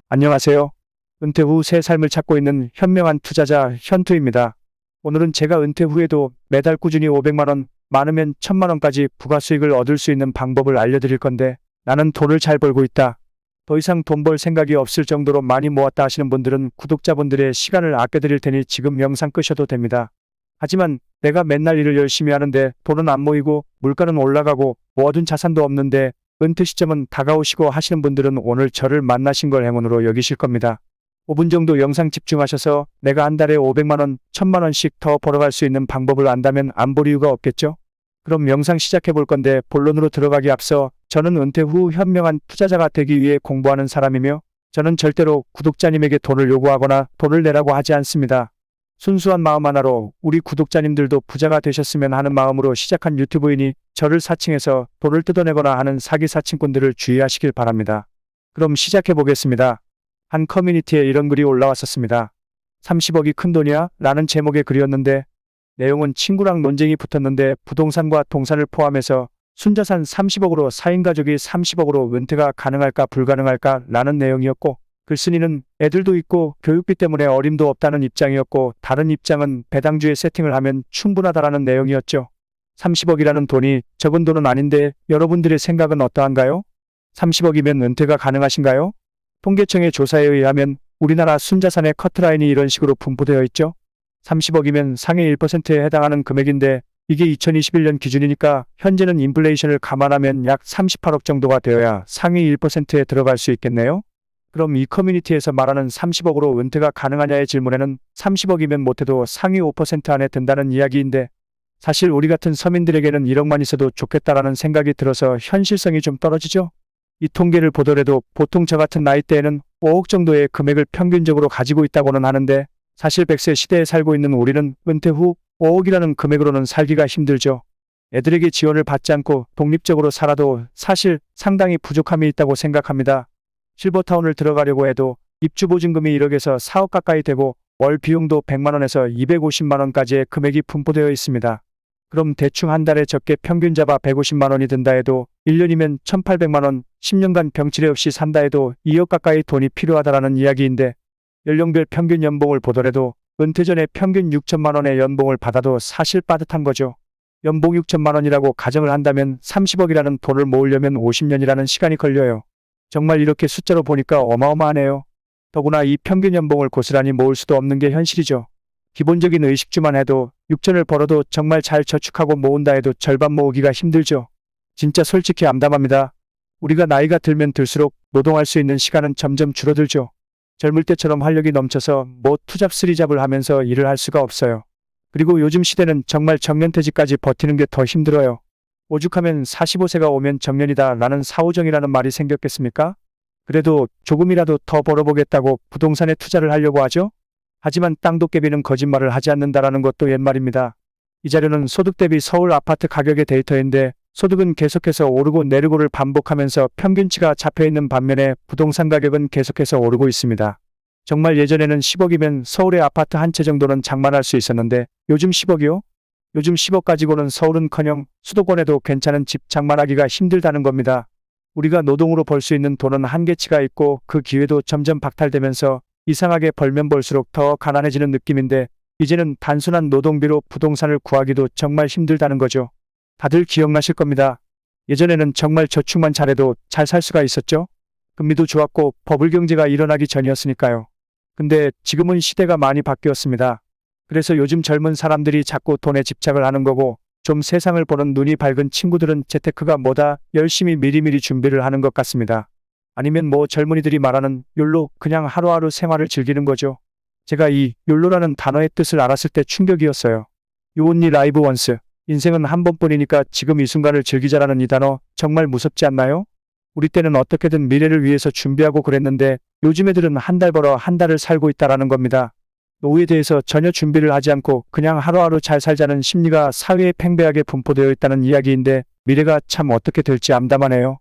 안녕하세요. 은퇴 후 새 삶을 찾고 있는 현명한 투자자 현투입니다. 오늘은 제가 은퇴 후에도 매달 꾸준히 500만 원, 많으면 1000만 원까지 부가 수익을 얻을 수 있는 방법을 알려드릴 건데, 나는 돈을 잘 벌고 있다, 더 이상 돈 벌 생각이 없을 정도로 많이 모았다 하시는 분들은 구독자분들의 시간을 아껴드릴 테니 지금 영상 끄셔도 됩니다. 하지만 내가 맨날 일을 열심히 하는데 돈은 안 모이고 물가는 올라가고 모아둔 자산도 없는데 은퇴 시점은 다가오시고 하시는 분들은 오늘 저를 만나신 걸 행운으로 여기실 겁니다. 5분 정도 영상 집중하셔서 내가 한 달에 500만 원, 1000만 원씩 더 벌어갈 수 있는 방법을 안다면 안 볼 이유가 없겠죠? 그럼 영상 시작해 볼 건데, 본론으로 들어가기 앞서 저는 은퇴 후 현명한 투자자가 되기 위해 공부하는 사람이며, 저는 절대로 구독자님에게 돈을 요구하거나 돈을 내라고 하지 않습니다. 순수한 마음 하나로 우리 구독자님들도 부자가 되셨으면 하는 마음으로 시작한 유튜브이니 저를 사칭해서 돈을 뜯어내거나 하는 사기 사칭꾼들을 주의하시길 바랍니다. 그럼 시작해 보겠습니다. 한 커뮤니티에 이런 글이 올라왔었습니다. 30억이 큰돈이야? 라는 제목의 글이었는데, 내용은 친구랑 논쟁이 붙었는데 부동산과 동산을 포함해서 순자산 30억으로 4인 가족이 30억으로 은퇴가 가능할까 불가능할까 라는 내용이었고, 글쓴이는 애들도 있고 교육비 때문에 어림도 없다는 입장이었고, 다른 입장은 배당주에 세팅을 하면 충분하다라는 내용이었죠. 30억이라는 돈이 적은 돈은 아닌데 여러분들의 생각은 어떠한가요? 30억이면 은퇴가 가능하신가요? 통계청의 조사에 의하면 우리나라 순자산의 커트라인이 이런 식으로 분포되어 있죠. 30억이면 상위 1%에 해당하는 금액인데, 이게 2021년 기준이니까 현재는 인플레이션을 감안하면 약 38억 정도가 되어야 상위 1%에 들어갈 수 있겠네요. 그럼 이 커뮤니티에서 말하는 30억으로 은퇴가 가능하냐의 질문에는 30억이면 못해도 상위 5% 안에 든다는 이야기인데, 사실 우리 같은 서민들에게는 1억만 있어도 좋겠다라는 생각이 들어서 현실성이 좀 떨어지죠. 이 통계를 보더라도 보통 저 같은 나이대에는 5억 정도의 금액을 평균적으로 가지고 있다고는 하는데, 사실 100세 시대에 살고 있는 우리는 은퇴 후 5억이라는 금액으로는 살기가 힘들죠. 애들에게 지원을 받지 않고 독립적으로 살아도 사실 상당히 부족함이 있다고 생각합니다. 실버타운을 들어가려고 해도 입주 보증금이 1억에서 4억 가까이 되고 월 비용도 100만 원에서 250만 원까지의 금액이 분포되어 있습니다. 그럼 대충 한 달에 적게 평균 잡아 150만 원이 든다 해도 1년이면 1800만 원, 10년간 병치레 없이 산다 해도 2억 가까이 돈이 필요하다라는 이야기인데, 연령별 평균 연봉을 보더라도 은퇴 전에 평균 6천만 원의 연봉을 받아도 사실 빠듯한 거죠. 연봉 6천만 원이라고 가정을 한다면 30억이라는 돈을 모으려면 50년이라는 시간이 걸려요. 정말 이렇게 숫자로 보니까 어마어마하네요. 더구나 이 평균 연봉을 고스란히 모을 수도 없는 게 현실이죠. 기본적인 의식주만 해도 6천을 벌어도 정말 잘 저축하고 모은다 해도 절반 모으기가 힘들죠. 진짜 솔직히 암담합니다. 우리가 나이가 들면 들수록 노동할 수 있는 시간은 점점 줄어들죠. 젊을 때처럼 활력이 넘쳐서 뭐 투잡 쓰리잡을 하면서 일을 할 수가 없어요. 그리고 요즘 시대는 정말 정년퇴직까지 버티는 게 더 힘들어요. 오죽하면 45세가 오면 정년이다 라는 사후정이라는 말이 생겼겠습니까? 그래도 조금이라도 더 벌어보겠다고 부동산에 투자를 하려고 하죠? 하지만 땅도깨비는 거짓말을 하지 않는다라는 것도 옛말입니다. 이 자료는 소득 대비 서울 아파트 가격의 데이터인데, 소득은 계속해서 오르고 내리고를 반복하면서 평균치가 잡혀있는 반면에 부동산 가격은 계속해서 오르고 있습니다. 정말 예전에는 10억이면 서울의 아파트 한 채 정도는 장만할 수 있었는데 요즘 10억이요? 요즘 10억 가지고는 서울은커녕 수도권에도 괜찮은 집 장만하기가 힘들다는 겁니다. 우리가 노동으로 벌 수 있는 돈은 한계치가 있고 그 기회도 점점 박탈되면서 이상하게 벌면 벌수록 더 가난해지는 느낌인데, 이제는 단순한 노동비로 부동산을 구하기도 정말 힘들다는 거죠. 다들 기억나실 겁니다. 예전에는 정말 저축만 잘해도 잘 살 수가 있었죠. 금리도 좋았고 버블 경제가 일어나기 전이었으니까요. 근데 지금은 시대가 많이 바뀌었습니다. 그래서 요즘 젊은 사람들이 자꾸 돈에 집착을 하는 거고, 좀 세상을 보는 눈이 밝은 친구들은 재테크가 뭐다 열심히 미리미리 준비를 하는 것 같습니다. 아니면 뭐 젊은이들이 말하는 욜로, 그냥 하루하루 생활을 즐기는 거죠. 제가 이 욜로라는 단어의 뜻을 알았을 때 충격이었어요. You only live once. 인생은 한 번뿐이니까 지금 이 순간을 즐기자라는 이 단어 정말 무섭지 않나요? 우리 때는 어떻게든 미래를 위해서 준비하고 그랬는데 요즘 애들은 한 달 벌어 한 달을 살고 있다라는 겁니다. 노후에 대해서 전혀 준비를 하지 않고 그냥 하루하루 잘 살자는 심리가 사회에 팽배하게 분포되어 있다는 이야기인데, 미래가 참 어떻게 될지 암담하네요.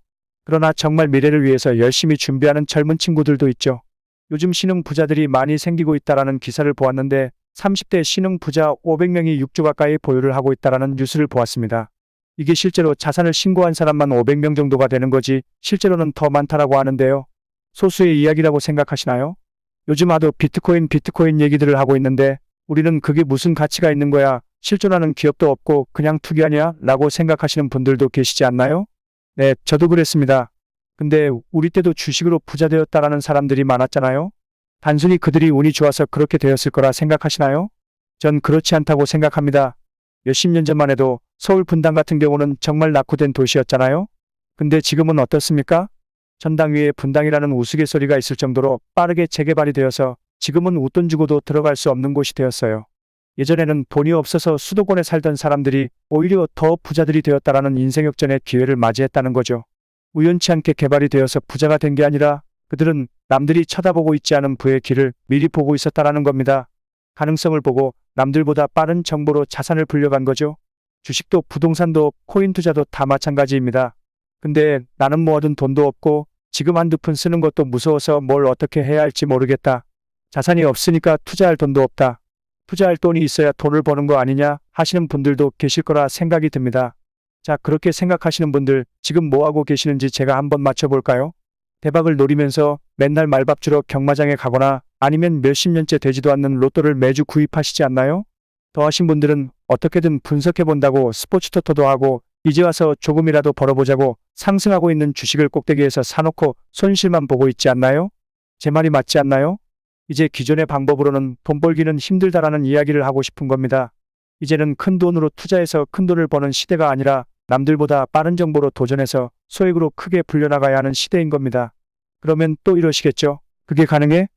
그러나 정말 미래를 위해서 열심히 준비하는 젊은 친구들도 있죠. 요즘 신흥 부자들이 많이 생기고 있다라는 기사를 보았는데, 30대 신흥 부자 500명이 6조 가까이 보유를 하고 있다라는 뉴스를 보았습니다. 이게 실제로 자산을 신고한 사람만 500명 정도가 되는 거지 실제로는 더 많다라고 하는데요. 소수의 이야기라고 생각하시나요? 요즘 하도 비트코인 얘기들을 하고 있는데 우리는 그게 무슨 가치가 있는 거야? 실존하는 기업도 없고 그냥 투기 아니야? 라고 생각하시는 분들도 계시지 않나요? 네, 저도 그랬습니다. 근데 우리 때도 주식으로 부자 되었다라는 사람들이 많았잖아요? 단순히 그들이 운이 좋아서 그렇게 되었을 거라 생각하시나요? 전 그렇지 않다고 생각합니다. 몇십 년 전만 해도 서울 분당 같은 경우는 정말 낙후된 도시였잖아요? 근데 지금은 어떻습니까? 전당 위에 분당이라는 우스갯소리가 있을 정도로 빠르게 재개발이 되어서 지금은 웃돈 주고도 들어갈 수 없는 곳이 되었어요. 예전에는 돈이 없어서 수도권에 살던 사람들이 오히려 더 부자들이 되었다라는 인생역전의 기회를 맞이했다는 거죠. 우연치 않게 개발이 되어서 부자가 된 게 아니라 그들은 남들이 쳐다보고 있지 않은 부의 길을 미리 보고 있었다라는 겁니다. 가능성을 보고 남들보다 빠른 정보로 자산을 불려간 거죠. 주식도 부동산도 코인 투자도 다 마찬가지입니다. 근데 나는 모아둔 돈도 없고 지금 한두 푼 쓰는 것도 무서워서 뭘 어떻게 해야 할지 모르겠다. 자산이 없으니까 투자할 돈도 없다. 투자할 돈이 있어야 돈을 버는 거 아니냐 하시는 분들도 계실 거라 생각이 듭니다. 자, 그렇게 생각하시는 분들 지금 뭐 하고 계시는지 제가 한번 맞춰볼까요? 대박을 노리면서 맨날 말밥 주러 경마장에 가거나 아니면 몇십 년째 되지도 않는 로또를 매주 구입하시지 않나요? 더하신 분들은 어떻게든 분석해본다고 스포츠 토토도 하고 이제 와서 조금이라도 벌어보자고 상승하고 있는 주식을 꼭대기에서 사놓고 손실만 보고 있지 않나요? 제 말이 맞지 않나요? 이제 기존의 방법으로는 돈 벌기는 힘들다라는 이야기를 하고 싶은 겁니다. 이제는 큰 돈으로 투자해서 큰 돈을 버는 시대가 아니라 남들보다 빠른 정보로 도전해서 소액으로 크게 불려나가야 하는 시대인 겁니다. 그러면 또 이러시겠죠? 그게 가능해?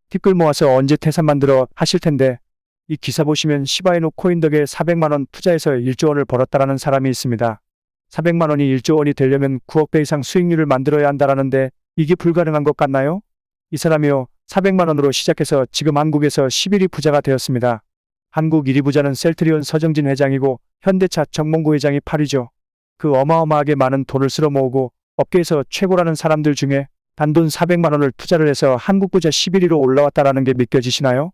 티끌 모아서 언제 태산 만들어 하실 텐데 이 기사 보시면 시바이누 코인 덕에 400만 원 투자해서 1조 원을 벌었다라는 사람이 있습니다. 400만 원이 1조 원이 되려면 9억 배 이상 수익률을 만들어야 한다라는데 이게 불가능한 것 같나요? 이 사람이요. 400만 원으로 시작해서 지금 한국에서 11위 부자가 되었습니다. 한국 1위 부자는 셀트리온 서정진 회장이고 현대차 정몽구 회장이 8위죠. 그 어마어마하게 많은 돈을 쓸어 모으고 업계에서 최고라는 사람들 중에 단돈 400만 원을 투자를 해서 한국 부자 11위로 올라왔다라는 게 믿겨지시나요?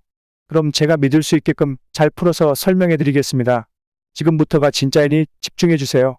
그럼 제가 믿을 수 있게끔 잘 풀어서 설명해 드리겠습니다. 지금부터가 진짜이니 집중해 주세요.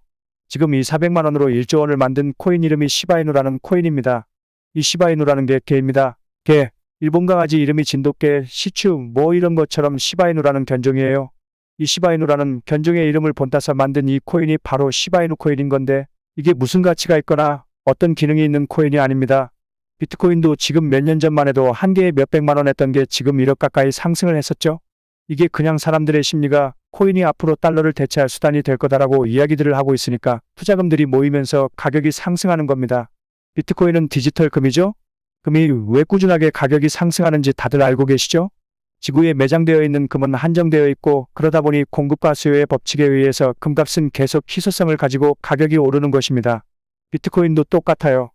지금 이 400만 원으로 1조 원을 만든 코인 이름이 시바이누라는 코인입니다. 이 시바이누라는 게 개입니다. 개. 일본 강아지 이름이 진돗개, 시추, 뭐 이런 것처럼 시바이누라는 견종이에요. 이 시바이누라는 견종의 이름을 본따서 만든 이 코인이 바로 시바이누 코인인 건데 이게 무슨 가치가 있거나 어떤 기능이 있는 코인이 아닙니다. 비트코인도 지금 몇 년 전만 해도 한 개에 몇백만 원 했던 게 지금 1억 가까이 상승을 했었죠. 이게 그냥 사람들의 심리가 코인이 앞으로 달러를 대체할 수단이 될 거다라고 이야기들을 하고 있으니까 투자금들이 모이면서 가격이 상승하는 겁니다. 비트코인은 디지털 금이죠? 금이 왜 꾸준하게 가격이 상승하는지 다들 알고 계시죠? 지구에 매장되어 있는 금은 한정되어 있고 그러다 보니 공급과 수요의 법칙에 의해서 금값은 계속 희소성을 가지고 가격이 오르는 것입니다. 비트코인도 똑같아요.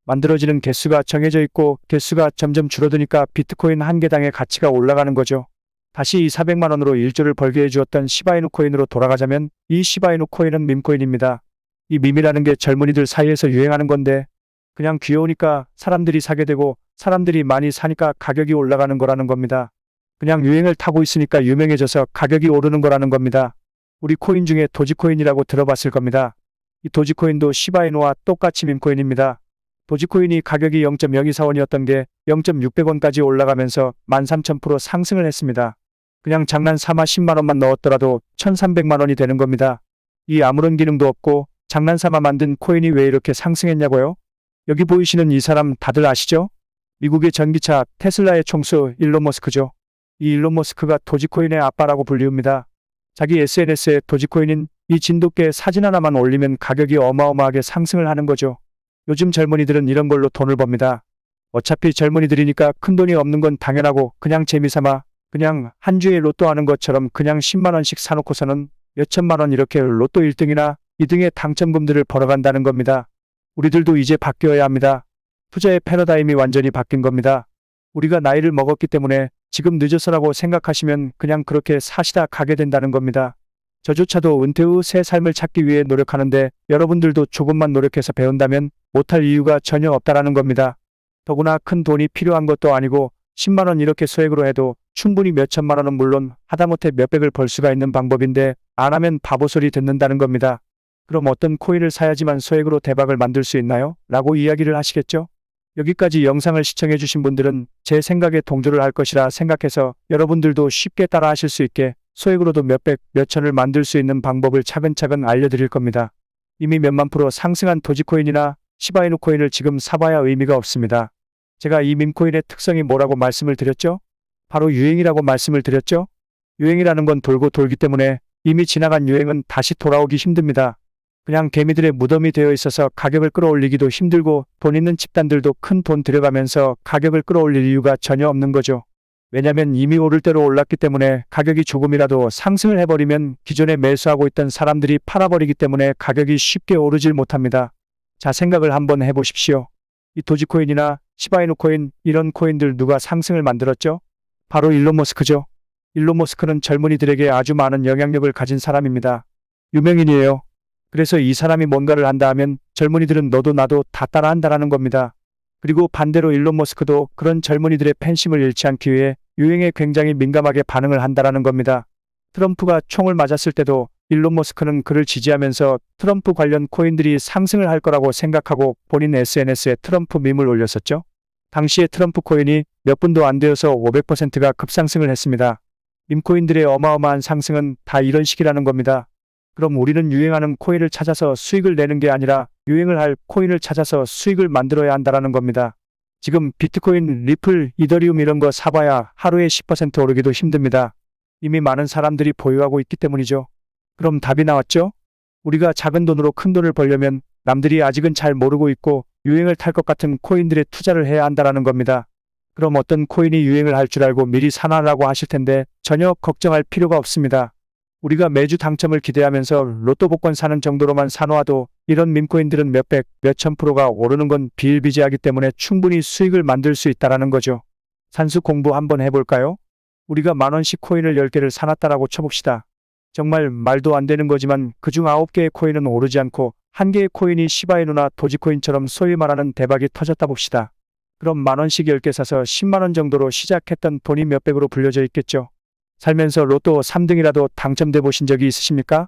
만들어지는 개수가 정해져 있고 개수가 점점 줄어드니까 비트코인 한 개당의 가치가 올라가는 거죠. 다시 이 400만 원으로 1조를 벌게 해주었던 시바이누 코인으로 돌아가자면 이 시바이누 코인은 밈코인입니다. 이 밈이라는 게 젊은이들 사이에서 유행하는 건데 그냥 귀여우니까 사람들이 사게 되고 사람들이 많이 사니까 가격이 올라가는 거라는 겁니다. 그냥 유행을 타고 있으니까 유명해져서 가격이 오르는 거라는 겁니다. 우리 코인 중에 도지코인이라고 들어봤을 겁니다. 이 도지코인도 시바이누와 똑같이 밈코인입니다. 도지코인이 가격이 0.0241원이었던 게 0.600원까지 올라가면서 13,000% 상승을 했습니다. 그냥 장난 삼아 10만 원만 넣었더라도 1,300만 원이 되는 겁니다. 이 아무런 기능도 없고 장난 삼아 만든 코인이 왜 이렇게 상승했냐고요? 여기 보이시는 이 사람 다들 아시죠? 미국의 전기차 테슬라의 총수 일론 머스크죠. 이 일론 머스크가 도지코인의 아빠라고 불리웁니다. 자기 SNS에 도지코인인 이 진돗개 사진 하나만 올리면 가격이 어마어마하게 상승을 하는 거죠. 요즘 젊은이들은 이런 걸로 돈을 법니다. 어차피 젊은이들이니까 큰돈이 없는 건 당연하고 그냥 재미삼아 그냥 한 주에 로또 하는 것처럼 그냥 10만 원씩 사놓고서는 몇천만 원 이렇게 로또 1등이나 2등의 당첨금들을 벌어간다는 겁니다. 우리들도 이제 바뀌어야 합니다. 투자의 패러다임이 완전히 바뀐 겁니다. 우리가 나이를 먹었기 때문에 지금 늦어서라고 생각하시면 그냥 그렇게 사시다 가게 된다는 겁니다. 저조차도 은퇴 후 새 삶을 찾기 위해 노력하는데 여러분들도 조금만 노력해서 배운다면 못할 이유가 전혀 없다라는 겁니다. 더구나 큰 돈이 필요한 것도 아니고 10만 원 이렇게 소액으로 해도 충분히 몇천만 원은 물론 하다못해 몇백을 벌 수가 있는 방법인데 안 하면 바보 소리 듣는다는 겁니다. 그럼 어떤 코인을 사야지만 소액으로 대박을 만들 수 있나요? 라고 이야기를 하시겠죠? 여기까지 영상을 시청해주신 분들은 제 생각에 동조를 할 것이라 생각해서 여러분들도 쉽게 따라 하실 수 있게 소액으로도 몇백, 몇천을 만들 수 있는 방법을 차근차근 알려드릴 겁니다. 이미 몇만 프로 상승한 도지코인이나 시바이누 코인을 지금 사봐야 의미가 없습니다. 제가 이 밈코인의 특성이 뭐라고 말씀을 드렸죠? 바로 유행이라고 말씀을 드렸죠? 유행이라는 건 돌고 돌기 때문에 이미 지나간 유행은 다시 돌아오기 힘듭니다. 그냥 개미들의 무덤이 되어 있어서 가격을 끌어올리기도 힘들고 돈 있는 집단들도 큰 돈 들여가면서 가격을 끌어올릴 이유가 전혀 없는 거죠. 왜냐면 이미 오를 대로 올랐기 때문에 가격이 조금이라도 상승을 해버리면 기존에 매수하고 있던 사람들이 팔아버리기 때문에 가격이 쉽게 오르질 못합니다. 자, 생각을 한번 해보십시오. 이 도지코인이나 시바이누 코인 이런 코인들 누가 상승을 만들었죠? 바로 일론 머스크죠. 일론 머스크는 젊은이들에게 아주 많은 영향력을 가진 사람입니다. 유명인이에요. 그래서 이 사람이 뭔가를 한다 하면 젊은이들은 너도 나도 다 따라한다라는 겁니다. 그리고 반대로 일론 머스크도 그런 젊은이들의 팬심을 잃지 않기 위해 유행에 굉장히 민감하게 반응을 한다라는 겁니다. 트럼프가 총을 맞았을 때도 일론 머스크는 그를 지지하면서 트럼프 관련 코인들이 상승을 할 거라고 생각하고 본인 SNS에 트럼프 밈을 올렸었죠. 당시에 트럼프 코인이 몇 분도 안 되어서 500%가 급상승을 했습니다. 밈코인들의 어마어마한 상승은 다 이런 식이라는 겁니다. 그럼 우리는 유행하는 코인을 찾아서 수익을 내는 게 아니라 유행을 할 코인을 찾아서 수익을 만들어야 한다라는 겁니다. 지금 비트코인, 리플, 이더리움 이런 거 사봐야 하루에 10% 오르기도 힘듭니다. 이미 많은 사람들이 보유하고 있기 때문이죠. 그럼 답이 나왔죠? 우리가 작은 돈으로 큰 돈을 벌려면 남들이 아직은 잘 모르고 있고 유행을 탈 것 같은 코인들에 투자를 해야 한다라는 겁니다. 그럼 어떤 코인이 유행을 할 줄 알고 미리 사놔라고 하실 텐데 전혀 걱정할 필요가 없습니다. 우리가 매주 당첨을 기대하면서 로또 복권 사는 정도로만 사놓아도 이런 밈코인들은 몇백, 몇천 프로가 오르는 건 비일비재하기 때문에 충분히 수익을 만들 수 있다라는 거죠. 산수 공부 한번 해볼까요? 우리가 만원씩 코인을 10개를 사놨다라고 쳐봅시다. 정말 말도 안 되는 거지만 그중 9개의 코인은 오르지 않고 1개의 코인이 시바이누나 도지코인처럼 소위 말하는 대박이 터졌다 봅시다. 그럼 만원씩 10개 사서 10만원 정도로 시작했던 돈이 몇백으로 불려져 있겠죠. 살면서 로또 3등이라도 당첨돼 보신 적이 있으십니까?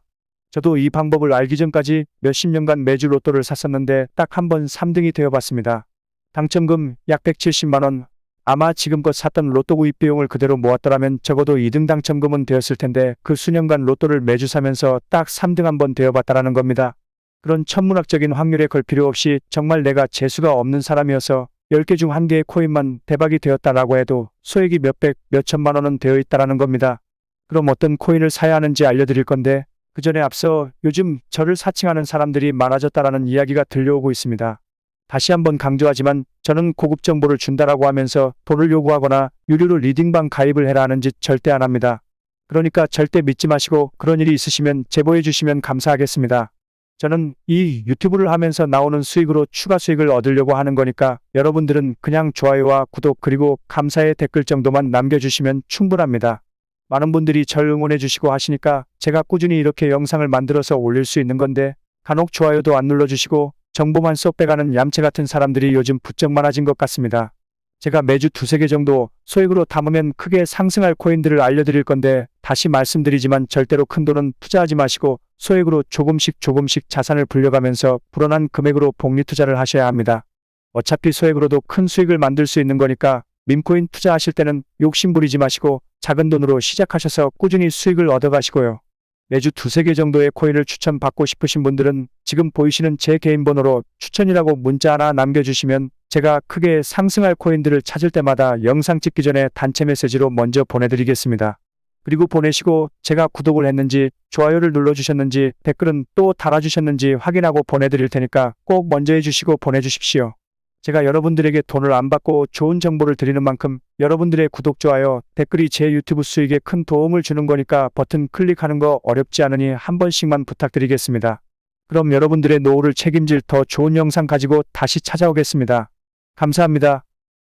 저도 이 방법을 알기 전까지 몇십 년간 매주 로또를 샀었는데 딱 한 번 3등이 되어봤습니다. 당첨금 약 170만원. 아마 지금껏 샀던 로또 구입 비용을 그대로 모았더라면 적어도 2등 당첨금은 되었을 텐데 그 수년간 로또를 매주 사면서 딱 3등 한 번 되어봤다라는 겁니다. 그런 천문학적인 확률에 걸 필요 없이 정말 내가 재수가 없는 사람이어서 10개 중 1개의 코인만 대박이 되었다라고 해도 소액이 몇백, 몇천만 원은 되어 있다라는 겁니다. 그럼 어떤 코인을 사야 하는지 알려드릴 건데 그 전에 앞서 요즘 저를 사칭하는 사람들이 많아졌다라는 이야기가 들려오고 있습니다. 다시 한번 강조하지만 저는 고급 정보를 준다라고 하면서 돈을 요구하거나 유료로 리딩방 가입을 해라 하는 짓 절대 안 합니다. 그러니까 절대 믿지 마시고 그런 일이 있으시면 제보해 주시면 감사하겠습니다. 저는 이 유튜브를 하면서 나오는 수익으로 추가 수익을 얻으려고 하는 거니까 여러분들은 그냥 좋아요와 구독 그리고 감사의 댓글 정도만 남겨주시면 충분합니다. 많은 분들이 절 응원해 주시고 하시니까 제가 꾸준히 이렇게 영상을 만들어서 올릴 수 있는 건데 간혹 좋아요도 안 눌러주시고 정보만 쏙 빼가는 얌체 같은 사람들이 요즘 부쩍 많아진 것 같습니다. 제가 매주 2-3개 정도 소액으로 담으면 크게 상승할 코인들을 알려드릴 건데 다시 말씀드리지만 절대로 큰 돈은 투자하지 마시고 소액으로 조금씩 자산을 불려가면서 불어난 금액으로 복리 투자를 하셔야 합니다. 어차피 소액으로도 큰 수익을 만들 수 있는 거니까 밈코인 투자하실 때는 욕심 부리지 마시고 작은 돈으로 시작하셔서 꾸준히 수익을 얻어가시고요. 매주 2-3개 정도의 코인을 추천받고 싶으신 분들은 지금 보이시는 제 개인 번호로 추천이라고 문자 하나 남겨주시면 제가 크게 상승할 코인들을 찾을 때마다 영상 찍기 전에 단체 메시지로 먼저 보내드리겠습니다. 그리고 보내시고 제가 구독을 했는지 좋아요를 눌러주셨는지 댓글은 또 달아주셨는지 확인하고 보내드릴 테니까 꼭 먼저 해주시고 보내주십시오. 제가 여러분들에게 돈을 안 받고 좋은 정보를 드리는 만큼 여러분들의 구독, 좋아요, 댓글이 제 유튜브 수익에 큰 도움을 주는 거니까 버튼 클릭하는 거 어렵지 않으니 한 번씩만 부탁드리겠습니다. 그럼 여러분들의 노후를 책임질 더 좋은 영상 가지고 다시 찾아오겠습니다. 감사합니다.